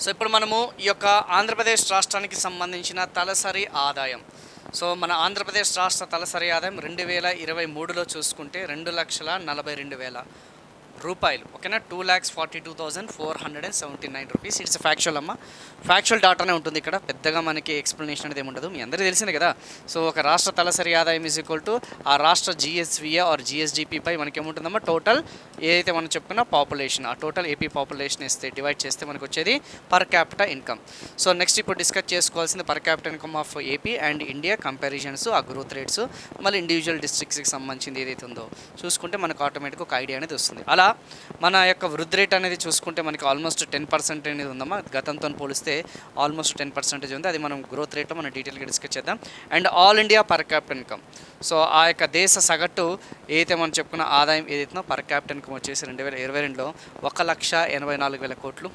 So ఇప్పుడు మనము ఈ యొక్క ఆంధ్రప్రదేశ్ రాష్ట్రానికి సంబంధించిన తలసరి ఆదాయం. సో మన ఆంధ్రప్రదేశ్ రాష్ట్ర తలసరి ఆదాయం 2023లో చూసుకుంటే 2,42,000 రూపాయలు. ఓకేనా, 2,42,479 రూపీస్. ఇట్స్ ఫ్యాక్చువల్ అమ్మ, ఫ్యాక్చువల్ డాటానే ఉంటుంది ఇక్కడ. పెద్దగా మనకి ఎక్స్ప్లెనేషన్ అనేది ఏముండదు, మీ అందరికీ తెలిసిందే కదా. సో ఒక రాష్ట్ర తలసరి ఆదాయం ఈజ్ ఈక్వల్ టు ఆ రాష్ట్ర జిఎస్విఏ ఆర్ జిఎస్డిపిపై మనకి ఏముంటుందమ్మా, టోటల్ ఏదైతే మనం చెప్పుకున్న పాపులేషన్, ఆ టోటల్ ఏపీ పాపులేషన్ ఇస్తే డివైడ్ చేస్తే మనకు వచ్చేది per capita income. So next ఇప్పుడు డిస్కస్ చేసుకోవాల్సింది per capita income of AP and India comparisons, ఆ గ్రోత్ రేట్స్, మళ్ళీ ఇండివిజువల్ డిస్ట్రిక్ట్స్కి సంబంధించింది ఏదైతే ఉందో చూసుకుంటే మనకు ఆటోమేటిక్గా ఒక ఐడియా అనేది వస్తుంది. అలా మన యొక్క వృద్ధి రేట్ అనేది చూసుకుంటే మనకి ఆల్మోస్ట్ 10% అనేది ఉందమ్మా. గతంతో పోలిస్తే ఆల్మోస్ట్ 10% ఉంది. అది మనం గ్రోత్ రేట్లో మనం డీటెయిల్గా డిస్కస్ చేద్దాం. And all India per capital income, so ఆ యొక్క దేశ సగటు ఏదైతే మనం చెప్పుకున్న ఆదాయం ఏదైతుందో పర్ క్యాపిటల్ ఇన్కమ్ వచ్చేసి 2022లో 1,84,000 కోట్లు,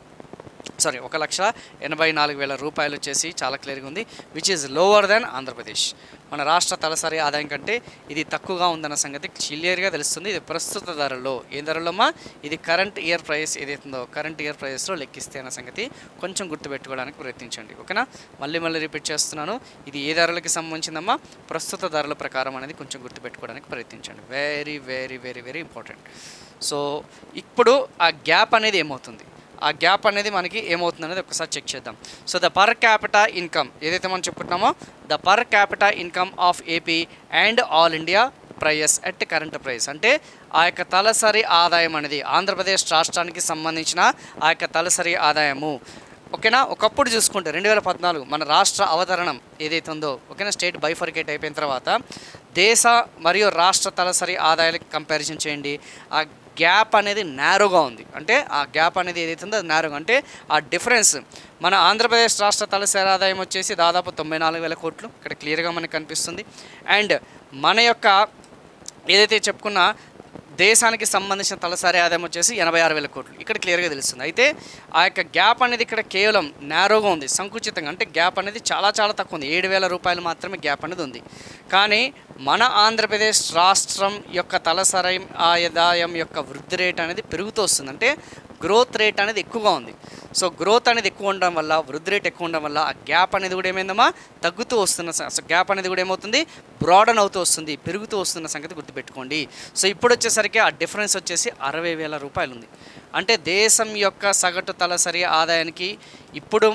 సారీ 1,84,000 రూపాయలు వచ్చేసి చాలా క్లియర్గా ఉంది, విచ్ ఈజ్ లోవర్ దాన్ ఆంధ్రప్రదేశ్. మన రాష్ట్ర తలసరి ఆదాయం కంటే ఇది తక్కువగా ఉందన్న సంగతి క్లియర్గా తెలుస్తుంది. ఇది ప్రస్తుత ధరలో, ఏ ధరలోమా, ఇది కరెంట్ ఇయర్ ప్రైస్ ఏదైతుందో కరెంట్ ఇయర్ ప్రైస్లో లెక్కిస్తే అన్న సంగతి కొంచెం గుర్తుపెట్టుకోవడానికి ప్రయత్నించండి. ఓకేనా, మళ్ళీ రిపీట్ చేస్తున్నాను, ఇది ఏ ధరలకి సంబంధించిందమ్మా, ప్రస్తుత ధరల ప్రకారం అనేది కొంచెం గుర్తుపెట్టుకోవడానికి ప్రయత్నించండి. Very very very very important. So ఇప్పుడు ఆ గ్యాప్ అనేది ఏమవుతుంది, ఆ గ్యాప్ అనేది మనకి ఏమవుతుంది అనేది ఒకసారి చెక్ చేద్దాం. So the per capita income ఏదైతే మనం చెప్పుకుంటున్నామో, the per capita income of AP and all India price at current price, అంటే ఆ యొక్క తలసరి ఆదాయం అనేది ఆంధ్రప్రదేశ్ రాష్ట్రానికి సంబంధించిన ఆ యొక్క తలసరి ఆదాయము. ఓకేనా, ఒకప్పుడు చూసుకుంటే 2014 మన రాష్ట్ర అవతరణం ఏదైతే ఉందో, ఓకేనా, స్టేట్ బైఫర్కేట్ అయిపోయిన తర్వాత దేశ మరియు రాష్ట్ర తలసరి ఆదాయాలకు కంపారిజన్ చేయండి. ఆ గ్యాప్ అనేది నేరోగా ఉంది. అంటే ఆ గ్యాప్ అనేది ఏదైతే ఉందో అది నేరోగా, అంటే ఆ డిఫరెన్స్ మన ఆంధ్రప్రదేశ్ రాష్ట్ర తలసరి ఆదాయం వచ్చేసి దాదాపు 94,000 కోట్లు ఇక్కడ క్లియర్గా మనకు కనిపిస్తుంది. అండ్ మన యొక్క ఏదైతే చెప్పుకున్న దేశానికి సంబంధించిన తలసరి ఆదాయం వచ్చేసి 86,000 కోట్లు ఇక్కడ క్లియర్గా తెలుస్తుంది. అయితే ఆ యొక్క గ్యాప్ అనేది ఇక్కడ కేవలం నేరోగా ఉంది, సంకుచితంగా, అంటే గ్యాప్ అనేది చాలా చాలా తక్కువ ఉంది. 7,000 రూపాయలు మాత్రమే గ్యాప్ అనేది ఉంది. కానీ మన ఆంధ్రప్రదేశ్ రాష్ట్రం యొక్క తలసరి ఆదాయం యొక్క వృద్ధి రేట్ అనేది పెరుగుతూ వస్తుంది, అంటే గ్రోత్ రేట్ అనేది ఎక్కువగా ఉంది. సో గ్రోత్ అనేది ఎక్కువ ఉండడం వల్ల, వృద్ధి రేట్ ఎక్కువ ఉండడం వల్ల ఆ గ్యాప్ అనేది కూడా ఏమైందమ్మా, తగ్గుతూ వస్తున్న, గ్యాప్ అనేది కూడా ఏమవుతుంది, బ్రాడన్ అవుతూ వస్తుంది, పెరుగుతూ వస్తున్న సంగతి గుర్తుపెట్టుకోండి. సో ఇప్పుడు వచ్చేసరికి ఆ డిఫరెన్స్ వచ్చేసి 60,000 రూపాయలు ఉంది. అంటే దేశం యొక్క సగటు తలసరి ఆదాయానికి ఇప్పుడు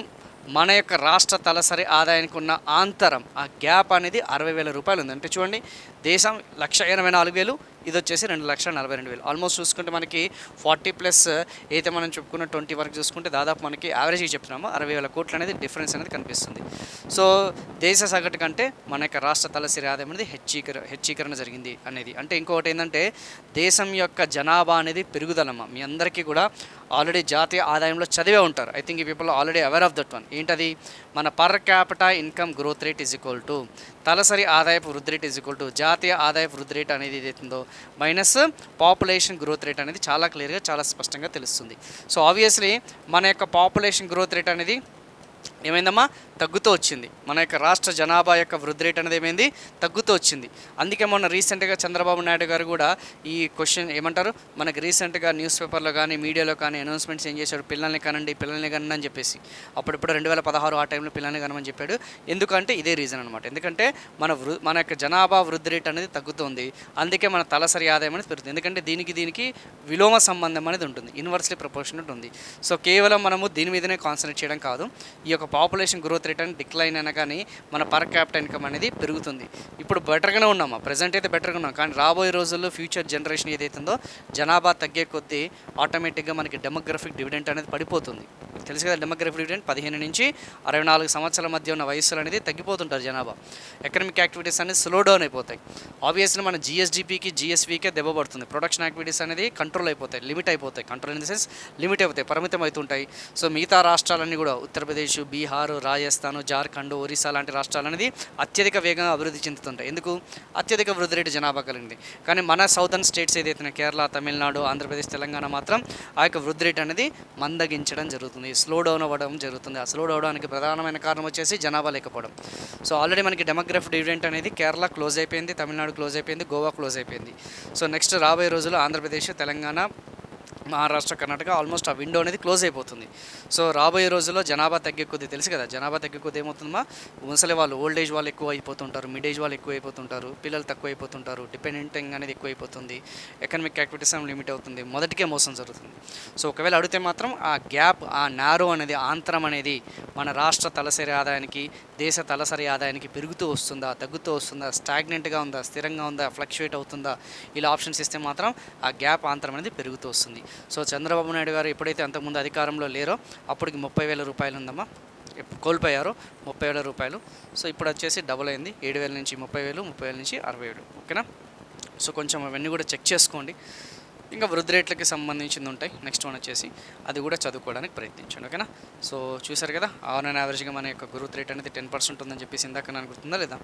మన యొక్క రాష్ట్ర తలసరి ఆదాయానికి ఉన్న అంతరం, ఆ గ్యాప్ అనేది 60,000 రూపాయలు ఉంది. అంటే చూడండి, దేశం 1,84,000, ఇది వచ్చేసి 2,42,000. ఆల్మోస్ట్ చూసుకుంటే మనకి 40+ అయితే మనం చెప్పుకున్న 20 వరకు చూసుకుంటే దాదాపు మనకి యావరేజ్గా చెప్తున్నాము 60,000 కోట్లు అనేది డిఫరెన్స్ అనేది కనిపిస్తుంది. సో దేశ సగటు కంటే మన యొక్క రాష్ట్ర తలసరి ఆదాయం అనేది హెచ్చీకరణ జరిగింది అనేది. అంటే ఇంకొకటి ఏంటంటే దేశం యొక్క జనాభా అనేది పెరుగుదలమ్మ. మీ అందరికీ కూడా ఆల్రెడీ జాతీయ ఆదాయంలో చదివే ఉంటారు. ఐ థింక్ ఈ people already aware of that one. ఏంటది, మన per capita income growth rate is equal to తలసరి ఆదాయపు వృద్ధి రేట్ ఈజ్ ఈక్వల్ టు జాతీయ ఆదాయపు వృద్ధి రేట్ అనేది ఏదైతుందో మైనస్ పాపులేషన్ గ్రోత్ రేట్ అనేది చాలా క్లియర్గా, చాలా స్పష్టంగా తెలుస్తుంది. సో ఆబ్వియస్లీ మన యొక్క పాపులేషన్ గ్రోత్ రేట్ అనేది ఏమైందమ్మా, తగ్గుతూ వచ్చింది. మన యొక్క రాష్ట్ర జనాభా యొక్క వృద్ధి రేట్ అనేది ఏమైంది, తగ్గుతూ వచ్చింది. అందుకే మొన్న రీసెంట్గా చంద్రబాబు నాయుడు గారు కూడా ఈ క్వశ్చన్ ఏమంటారు, మనకి రీసెంట్గా న్యూస్ పేపర్లో కానీ మీడియాలో కానీ అనౌన్స్మెంట్స్ ఏం చేశాడు, పిల్లల్ని కనండి అని చెప్పేసి. అప్పుడిప్పుడు 2016 ఆ టైంలో పిల్లల్ని కనమని చెప్పాడు. ఎందుకంటే ఇదే రీజన్ అనమాట. ఎందుకంటే మన యొక్క జనాభా వృద్ధి రేట్ అనేది తగ్గుతుంది, అందుకే మన తలసరి ఆదాయం అనేది పెరుగుతుంది. ఎందుకంటే దీనికి విలోమ సంబంధం అనేది ఉంటుంది, ఇన్వర్స్లీ ప్రపోర్షనల్ ఉంది. సో కేవలం మనము దీని మీదనే కాన్సన్ట్రేట్ చేయడం కాదు, ఈ యొక్క పాపులేషన్ గ్రోత్ రేట్ అని డిక్లైన్ అయినా కానీ మన పర్ క్యాపిటల్ ఇన్కమ్ అనేది పెరుగుతుంది. ఇప్పుడు బెటర్గానే ఉన్నామా, ప్రజెంట్ అయితే బెటర్గా ఉన్నాం. కానీ రాబోయే రోజుల్లో ఫ్యూచర్ జనరేషన్ ఏదైతుందో జనాభా తగ్గే కొద్దీ ఆటోమేటిక్గా మనకి డెమోగ్రఫిక్ డివిడెంట్ అనేది పడిపోతుంది. తెలుసు కదా, డెమోగ్రఫిక్ డివిడెంట్ 15 నుంచి 64 సంవత్సరాల మధ్య ఉన్న వయస్సులు అనేది తగ్గిపోతుంటారు జనాభా. ఎకనామిక్ యాక్టివిటీస్ అనేది స్లో డౌన్ అయిపోతాయి. ఆబ్వియస్లీ మన జిఎస్డిపికి జిఎస్వికే దెబ్బ పడుతుంది. ప్రొడక్షన్ యాక్టివిటీస్ అనేది కంట్రోల్ అయిపోతాయి, లిమిట్ అయిపోతాయి. Control in the sense limit అయిపోతాయి, పరిమితం అవుతుంటాయి. సో మిగతా రాష్ట్రాలన్నీ కూడా ఉత్తరప్రదేశ్, బీహార్, రాజస్థాన్, జార్ఖండ్, ఒరిస్సా లాంటి రాష్ట్రాలు అనేది అత్యధిక వేగంగా అభివృద్ధి చెందుతుంటాయి. ఎందుకు, అత్యధిక వృద్ధి రేటు జనాభా కలిగింది. కానీ మన సౌదర్న్ స్టేట్స్ ఏదైతే కేరళ, తమిళనాడు, ఆంధ్రప్రదేశ్, తెలంగాణ మాత్రం ఆ యొక్క వృద్ధి రేట్ అనేది మందగించడం జరుగుతుంది, స్లో డౌన్ అవ్వడం జరుగుతుంది. ఆ స్లో డౌన్ అవడానికి ప్రధానమైన కారణం వచ్చేసి జనాభా లేకపోవడం. సో ఆల్రెడీ మనకి డెమోగ్రఫిక్ డివిడెంట్ అనేది కేరళ క్లోజ్ అయిపోయింది, తమిళనాడు క్లోజ్ అయిపోయింది, గోవా క్లోజ్ అయిపోయింది. సో నెక్స్ట్ రాబోయే రోజుల్లో ఆంధ్రప్రదేశ్, తెలంగాణ, మహారాష్ట్ర, కర్ణాటక ఆల్మోస్ట్ ఆ విండో అనేది క్లోజ్ అయిపోతుంది. సో రాబోయే రోజుల్లో జనాభా తగ్గే కొద్దీ తెలుసు కదా, జనాభా తగ్గే కొద్దీ ఏమవుతుందమ్మా, ముసలి వాళ్ళు, ఓల్డ్ ఏజ్ వాళ్ళు ఎక్కువ అయిపోతుంటారు, మిడ్ ఏజ్ వాళ్ళు ఎక్కువ అయిపోతుంటారు, పిల్లలు తక్కువ అయిపోతుంటారు, డిపెండెంటింగ్ అనేది ఎక్కువ అయిపోతుంది, ఎకనామిక్ యాక్టివిటీస్ లిమిట్ అవుతుంది, మొదటికే మోసం జరుగుతుంది. సో ఒకవేళ అడిగితే మాత్రం ఆ గ్యాప్, ఆ నారో అనేది, ఆంతరం అనేది మన రాష్ట్ర తలసరి ఆదాయానికి, దేశ తలసరి ఆదాయానికి పెరుగుతూ వస్తుందా, తగ్గుతూ వస్తుందా, స్టాగ్నెంట్గా ఉందా, స్థిరంగా ఉందా, ఫ్లక్చువేట్ అవుతుందా, ఇలా ఆప్షన్స్ ఇస్తే మాత్రం ఆ గ్యాప్, ఆంతరం అనేది పెరుగుతూ వస్తుంది. సో చంద్రబాబు నాయుడు గారు ఎప్పుడైతే అంతకుముందు అధికారంలో లేరో అప్పటికి 30,000 రూపాయలు ఉందమ్మా, కోల్పోయారు 30,000 రూపాయలు. సో ఇప్పుడు వచ్చేసి డబుల్ అయింది, 7,000 నుంచి 30,000, 30,000 నుంచి 60,000. ఓకేనా. సో కొంచెం అవన్నీ కూడా చెక్ చేసుకోండి. ఇంకా వృద్ధి రేట్లకి సంబంధించింది ఉంటాయి, నెక్స్ట్ వన్ వచ్చేసి అది కూడా చదువుకోవడానికి ప్రయత్నించండి. ఓకేనా. సో చూసారు కదా, ఆన్ అండ్ యావరేజ్గా మన యొక్క గ్రోత్ రేట్ అనేది 10% ఉందని చెప్పేసి ఇందాక నాకు గుర్తుందా లేదా,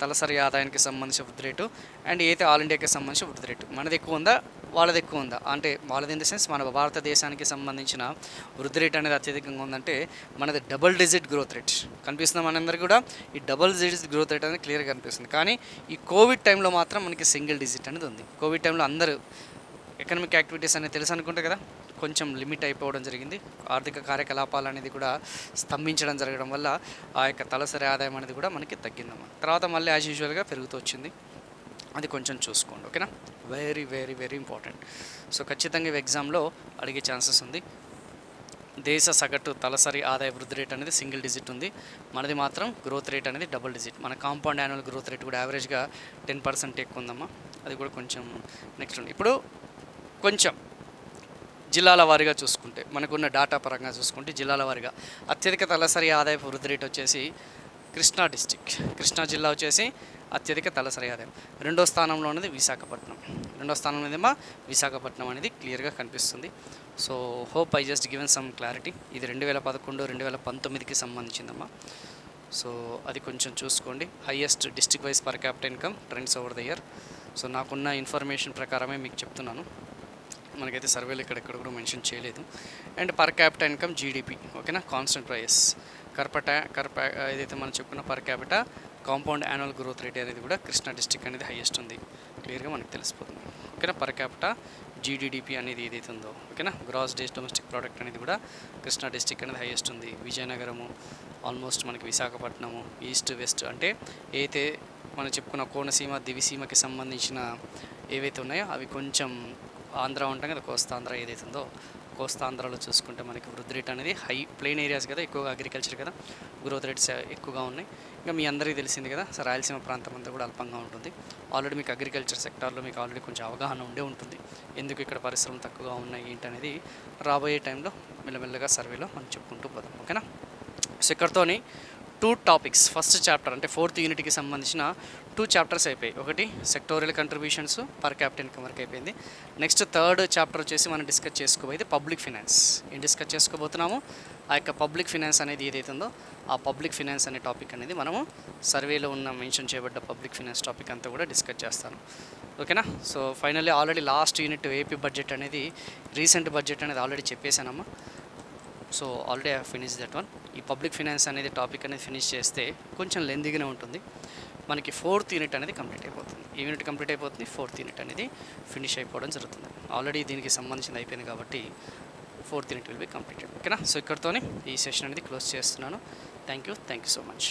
తలసరి ఆదాయానికి సంబంధించిన వృద్ధి రేటు అండ్ అయితే ఆల్ ఇండియాకి సంబంధించిన వృద్ధి రేటు మనది ఎక్కువ ఉందా, వాళ్ళది ఎక్కువ ఉందా, అంటే వాళ్ళది ఇన్ ద సెన్స్ మన భారతదేశానికి సంబంధించిన వృద్ధి రేట్ అనేది అత్యధికంగా ఉందంటే మనది డబుల్ డిజిట్ గ్రోత్ రేట్ కనిపిస్తుంది మనందరికీ కూడా. ఈ డబుల్ డిజిట్ గ్రోత్ రేట్ అనేది క్లియర్గా కనిపిస్తుంది. కానీ ఈ కోవిడ్ టైంలో మాత్రం మనకి సింగిల్ డిజిట్ అనేది ఉంది. కోవిడ్ టైంలో అందరూ ఎకనామిక్ యాక్టివిటీస్ అనేది తెలుసు అనుకుంటే కదా, కొంచెం లిమిట్ అయిపోవడం జరిగింది. ఆర్థిక కార్యకలాపాలు అనేది కూడా స్తంభించడం జరగడం వల్ల ఆ యొక్క తలసరి ఆదాయం అనేది కూడా మనకి తగ్గిందన్నమాట. తర్వాత మళ్ళీ యాజ్ యూజువల్గా పెరుగుతూ వచ్చింది. అది కొంచెం చూసుకోండి. ఓకేనా. Very very very important. So ఖచ్చితంగా ఇవి ఎగ్జామ్లో అడిగే ఛాన్సెస్ ఉంది. దేశ సగటు తలసరి ఆదాయ వృద్ధి రేట్ అనేది సింగిల్ డిజిట్ ఉంది, మనది మాత్రం గ్రోత్ రేట్ అనేది డబుల్ డిజిట్. మన కాంపౌండ్ యాన్యువల్ గ్రోత్ రేట్ కూడా యావరేజ్గా 10% ఎక్కువ ఉందమ్మా, అది కూడా కొంచెం నెక్స్ట్ ఉంది. ఇప్పుడు కొంచెం జిల్లాల వారీగా చూసుకుంటే, మనకున్న డేటా పరంగా చూసుకుంటే జిల్లాల వారీగా అత్యధిక తలసరి ఆదాయపు వృద్ధి రేట్ వచ్చేసి కృష్ణా డిస్టిక్, కృష్ణా జిల్లా వచ్చేసి అత్యధిక తలసరి ఆదాయం. రెండో స్థానంలో ఉన్నది విశాఖపట్నం, రెండో స్థానంలో ఉన్నదేమో విశాఖపట్నం అనేది క్లియర్గా కనిపిస్తుంది. So hope I just given some clarity. ఇది 2011, 2019కి సంబంధించిందమ్మా. సో అది కొంచెం చూసుకోండి. Highest district wise per capital income trends over the year. So నాకున్న ఇన్ఫర్మేషన్ ప్రకారమే మీకు చెప్తున్నాను, మనకైతే సర్వేలు ఇక్కడ కూడా మెన్షన్ చేయలేదు. And per capital income, GDP, ఓకేనా, కాన్స్టెంట్ ప్రైస్, ఏదైతే మనం చెప్పుకున్న per capital compound annual growth rate అనేది కూడా కృష్ణా డిస్ట్రిక్ట్ అనేది హైయెస్ట్ ఉంది, క్లియర్గా మనకు తెలిసిపోతుంది. ఓకేనా. పర్ క్యాపిటల్ జీడిడిపి అనేది ఏదైతే ఉందో, ఓకేనా, గ్రాస్ డొమెస్టిక్ ప్రోడక్ట్ అనేది కూడా కృష్ణా డిస్ట్రిక్ట్ అనేది హైయెస్ట్ ఉంది. విజయనగరము, ఆల్మోస్ట్ మనకి విశాఖపట్నము, ఈస్ట్ వెస్ట్ అంటే ఏదైతే మనం చెప్పుకున్న కోనసీమ, దివిసీమకి సంబంధించిన ఏవైతే ఉన్నాయో అవి కొంచెం ఆంధ్ర ఉంటాం కదా, కోస్తాంధ్ర ఏదైతే ఉందో కోస్తాంధ్రలో చూసుకుంటే మనకి వృద్ధి రేట్ అనేది హై, ప్లెయిన్ ఏరియాస్ కదా, ఎక్కువగా అగ్రికల్చర్ కదా, గ్రోత్ రేట్స్ ఎక్కువగా ఉన్నాయి. ఇంకా మీ అందరికీ తెలిసింది కదా, సో రాయలసీమ ప్రాంతం అంతా కూడా అల్పంగా ఉంటుంది. ఆల్రెడీ మీకు అగ్రికల్చర్ సెక్టార్లో మీకు ఆల్రెడీ కొంచెం అవగాహన ఉండే ఉంటుంది, ఎందుకు ఇక్కడ పరిశ్రమలు తక్కువగా ఉన్నాయి ఏంటనేది రాబోయే టైంలో మెల్లమెల్లగా సర్వేలో మనం చెప్పుకుంటూ పోదాం. ఓకేనా. సో ఇక్కడతోని 2 టాపిక్స్, ఫస్ట్ చాప్టర్ అంటే 4th యూనిట్కి సంబంధించిన 2 చాప్టర్స్ అయిపోయాయి. ఒకటి sectorial contributions per capital income వరకు అయిపోయింది. నెక్స్ట్ 3rd చాప్టర్ వచ్చేసి మనం డిస్కస్ చేసుకోబోయేది పబ్లిక్ ఫినాన్స్. ఏం డిస్కస్ చేసుకోబోతున్నాము, ఆ యొక్క పబ్లిక్ ఫినాన్స్ అనేది ఏదైతే ఉందో ఆ పబ్లిక్ ఫినాన్స్ అనే టాపిక్ అనేది మనము సర్వేలో ఉన్న మెన్షన్ చేయబడ్డ పబ్లిక్ ఫినాన్స్ టాపిక్ అంతా కూడా డిస్కస్ చేస్తాను. ఓకేనా. So finally already last unit AP budget అనేది, రీసెంట్ బడ్జెట్ అనేది ఆల్రెడీ చెప్పేశానమ్మా. So already I finish that one. ఈ పబ్లిక్ ఫినాన్స్ అనేది టాపిక్ అనేది ఫినిష్ చేస్తే కొంచెం లెందీగానే ఉంటుంది, మనకి 4th యూనిట్ అనేది కంప్లీట్ అయిపోతుంది. ఈ యూనిట్ కంప్లీట్ అయిపోతుంది, 4th యూనిట్ అనేది ఫినిష్ అయిపోవడం జరుగుతుంది. ఆల్రెడీ దీనికి సంబంధించింది అయిపోయింది కాబట్టి 4th unit will be completed. ఓకేనా. సో ఇక్కడితోనే ఈ సెషన్ అనేది క్లోజ్ చేస్తున్నాను. Thank you so much.